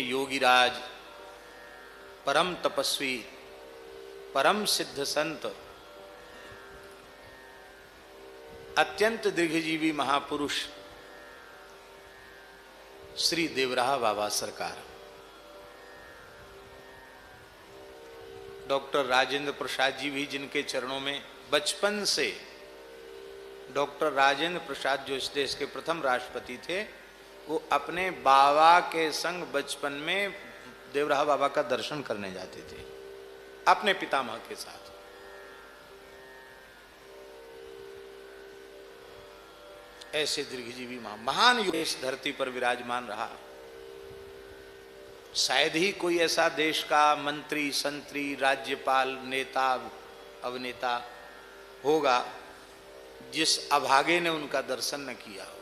योगीराज, परम तपस्वी, परम सिद्ध संत, अत्यंत दीर्घजीवी महापुरुष श्री देवराहा बाबा सरकार, डॉक्टर राजेंद्र प्रसाद जी भी, जिनके चरणों में बचपन से डॉक्टर राजेंद्र प्रसाद जो इस देश के प्रथम राष्ट्रपति थे, वो अपने बाबा के संग बचपन में देवराहा बाबा का दर्शन करने जाते थे अपने पितामह के साथ। ऐसे दीर्घजीवी महान युग इस धरती पर विराजमान रहा। शायद ही कोई ऐसा देश का मंत्री, संतरी, राज्यपाल, नेता, अभिनेता होगा जिस अभागे ने उनका दर्शन न किया हो।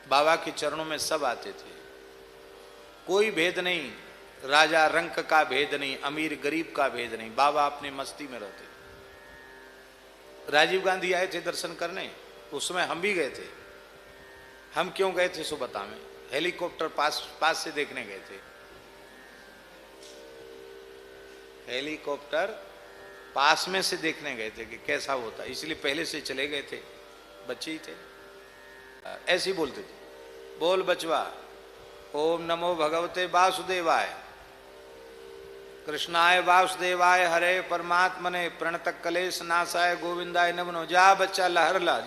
बाबा के चरणों में सब आते थे, कोई भेद नहीं, राजा रंक का भेद नहीं, अमीर गरीब का भेद नहीं, बाबा अपने मस्ती में रहते थे। राजीव गांधी आए थे दर्शन करने, उसमें हम भी गए थे। हम क्यों गए थे सो बता, में हेलीकॉप्टर पास से देखने गए थे। हेलीकॉप्टर पास में से देखने गए थे कि कैसा होता, इसलिए पहले से चले गए थे, बच्चे ही थे। ऐसे ही बोलते थे, बोल बचवा, ओम नमो भगवते वासुदेवाय, कृष्णाय वासुदेवाय, हरे परमात्मने, प्रणतक कलेश नाशाय, गोविंदाय नमो। जा बच्चा लहर ला,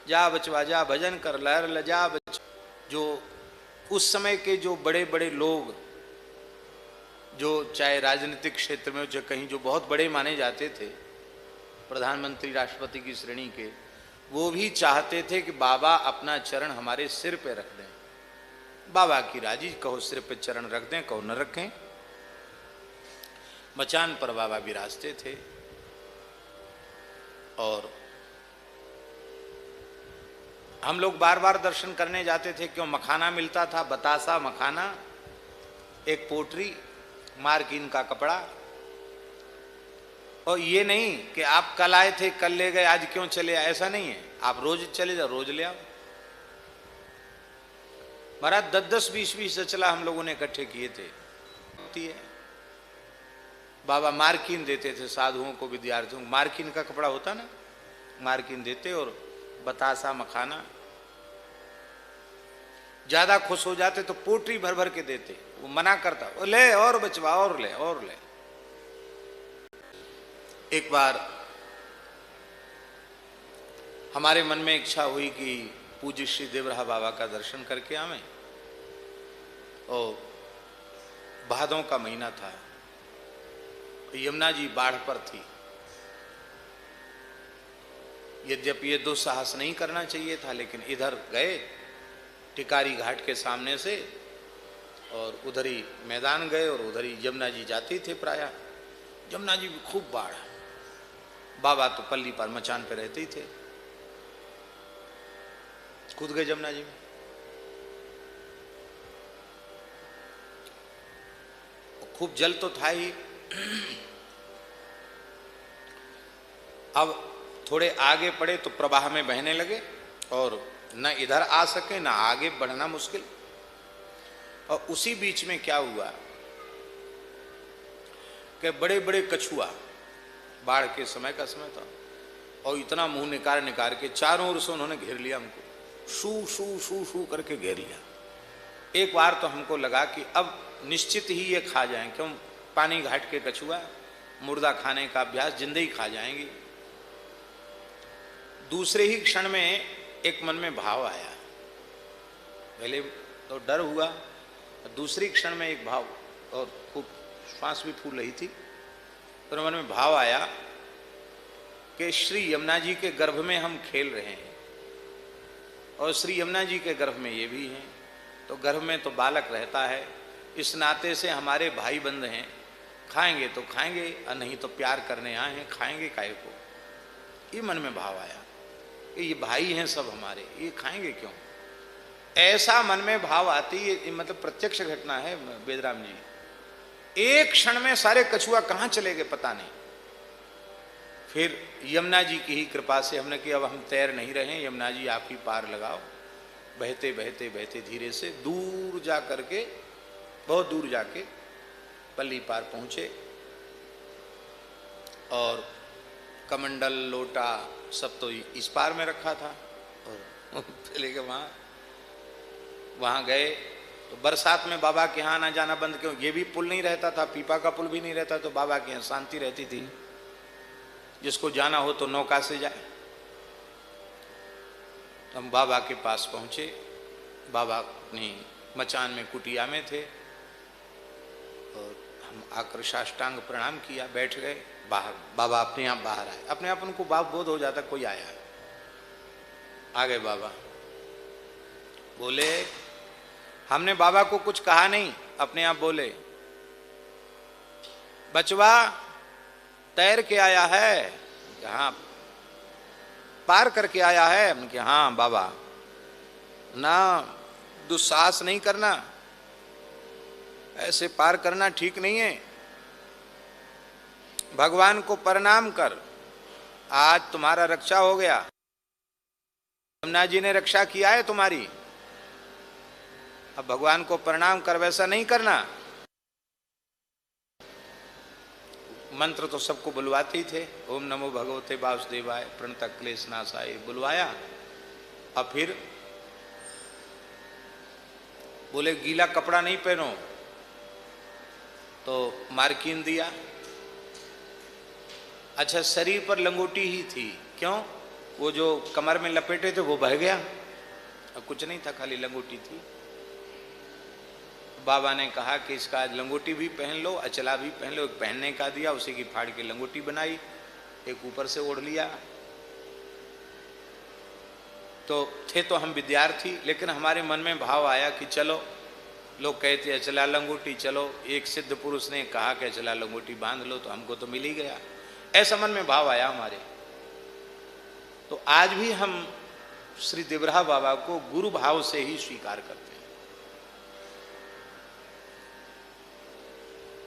जा बचवा, जा भजन कर, लहर ला, जा बच्चा। जो उस समय के जो बड़े बड़े लोग, जो चाहे राजनीतिक क्षेत्र में जो कहीं जो बहुत बड़े माने जाते थे, प्रधानमंत्री, राष्ट्रपति की श्रेणी के, वो भी चाहते थे कि बाबा अपना चरण हमारे सिर पे रख दें। बाबा की राजी, कहो सिर पे चरण रख दें, कहो न रखें। मचान पर बाबा विराजते थे। और हम लोग बार बार दर्शन करने जाते थे, क्यों? मखाना मिलता था, बतासा मखाना, एक पोटरी, मार्किन का कपड़ा। और ये नहीं कि आप कल आए थे कल ले गए, आज क्यों चले आए, ऐसा नहीं है। आप रोज चले जाओ, रोज ले आओ। महाराज 10-10, 20-20 चला हम लोगों ने इकट्ठे किए थे। बाबा मार्किन देते थे साधुओं को, विद्यार्थियों को। मार्किन का कपड़ा होता ना, मार्किन देते, और बतासा मखाना। ज्यादा खुश हो जाते तो पोटरी भर भर के देते, वो मना करता, वो ले और बचवा, और ले और ले। एक बार हमारे मन में इच्छा हुई कि पूज्य श्री देवराहा बाबा का दर्शन करके आवें। और भादों का महीना था, यमुना जी बाढ़ पर थी। यद्यपि ये दुस्साहस नहीं करना चाहिए था, लेकिन इधर गए टिकारी घाट के सामने से, और उधर ही मैदान गए, और उधर ही यमुना जी जाती थे प्रायः। यमुना जी भी खूब बाढ़। बाबा तो पल्ली पर मचान पे रहते ही थे, कूद गए यमुना जी में। खूब जल तो था ही। अब थोड़े आगे पड़े तो प्रवाह में बहने लगे, और न इधर आ सके न आगे बढ़ना मुश्किल। और उसी बीच में क्या हुआ कि बड़े बड़े कछुआ, बाढ़ के समय का समय था, और इतना मुंह निकाल निकाल के चारों ओर से उन्होंने घेर लिया हमको, शू शू शू शू करके घेर लिया। एक बार तो हमको लगा कि अब निश्चित ही ये खा जाएं, क्यों? पानी घाट के कछुआ, मुर्दा खाने का अभ्यास, जिंदगी खा जाएंगी। दूसरे ही क्षण में एक मन में भाव आया। पहले तो डर हुआ, दूसरी क्षण में एक भाव, और खूब श्वास भी फूल रही थी, तो मन में भाव आया कि श्री यमुना जी के गर्भ में हम खेल रहे हैं, और श्री यमुना जी के गर्भ में ये भी हैं, तो गर्भ में तो बालक रहता है। इस नाते से हमारे भाई बंद हैं, खाएंगे तो खाएंगे, और नहीं तो प्यार करने आए हैं, खाएंगे काहे को। ये मन में भाव आया कि ये भाई हैं सब हमारे, ये खाएंगे क्यों। ऐसा मन में भाव आती, ये मतलब प्रत्यक्ष घटना है बेदराम जी। एक क्षण में सारे कछुआ कहाँ चले गए पता नहीं। फिर यमुना जी की ही कृपा से हमने कि अब हम तैर नहीं रहे, यमुना जी आप ही पार लगाओ। बहते बहते बहते धीरे से दूर जा करके, बहुत दूर जाके पल्ली पार पहुंचे और कमंडल लोटा सब तो इस पार में रखा था और चले गए वहां गए तो बरसात में बाबा के यहाँ आना जाना बंद क्यों, ये भी पुल नहीं रहता था, पीपा का पुल भी नहीं रहता, तो बाबा के यहाँ शांति रहती थी, जिसको जाना हो तो नौका से जाए। हम बाबा के पास पहुंचे, बाबा अपनी मचान में कुटिया में थे और हम आकर साष्टांग प्रणाम किया, बैठ गए। बाहर बाबा अपने आप बाहर आए, अपने आप उनको भाव बोध हो जाता कोई आया है। आ गए बाबा, बोले हमने बाबा को कुछ कहा नहीं, अपने आप बोले बचवा तैर के आया है, हाँ पार करके आया है। हमने कहा हाँ बाबा, ना दुस्साहस नहीं करना, ऐसे पार करना ठीक नहीं है, भगवान को प्रणाम कर, आज तुम्हारा रक्षा हो गया, यमुना जी ने रक्षा किया है तुम्हारी, अब भगवान को प्रणाम कर, वैसा नहीं करना। मंत्र तो सबको बुलवाते ही थे, ओम नमो भगवते वासुदेवाय प्रणत क्लेश नाशाय बुलवाया। अब फिर बोले गीला कपड़ा नहीं पहनो, तो मार्किन दिया। अच्छा शरीर पर लंगोटी ही थी, क्यों? वो जो कमर में लपेटे थे वो बह गया, अब कुछ नहीं था, खाली लंगोटी थी। बाबा ने कहा कि इसका आज लंगोटी भी पहन लो, अचला भी पहन लो। एक पहनने का दिया, उसी की फाड़ के लंगोटी बनाई, एक ऊपर से ओढ़ लिया। तो थे तो हम विद्यार्थी, लेकिन हमारे मन में भाव आया कि चलो, लोग कहते अचला लंगोटी, चलो एक सिद्ध पुरुष ने कहा कि अचला लंगोटी बांध लो, तो हमको तो मिल ही गया, ऐसा मन में भाव आया हमारे। तो आज भी हम श्री देवराहा बाबा को गुरु भाव से ही स्वीकार करते हैं।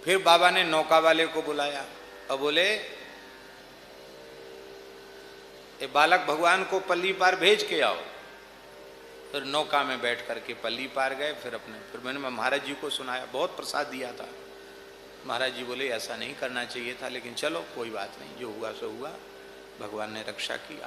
फिर बाबा ने नौका वाले को बुलाया और बोले ये बालक भगवान को पल्ली पार भेज के आओ। फिर नौका में बैठ करके पल्ली पार गए। फिर मैंने महाराज जी को सुनाया, बहुत प्रसाद दिया था। महाराज जी बोले ऐसा नहीं करना चाहिए था, लेकिन चलो कोई बात नहीं, जो हुआ सो हुआ, भगवान ने रक्षा की।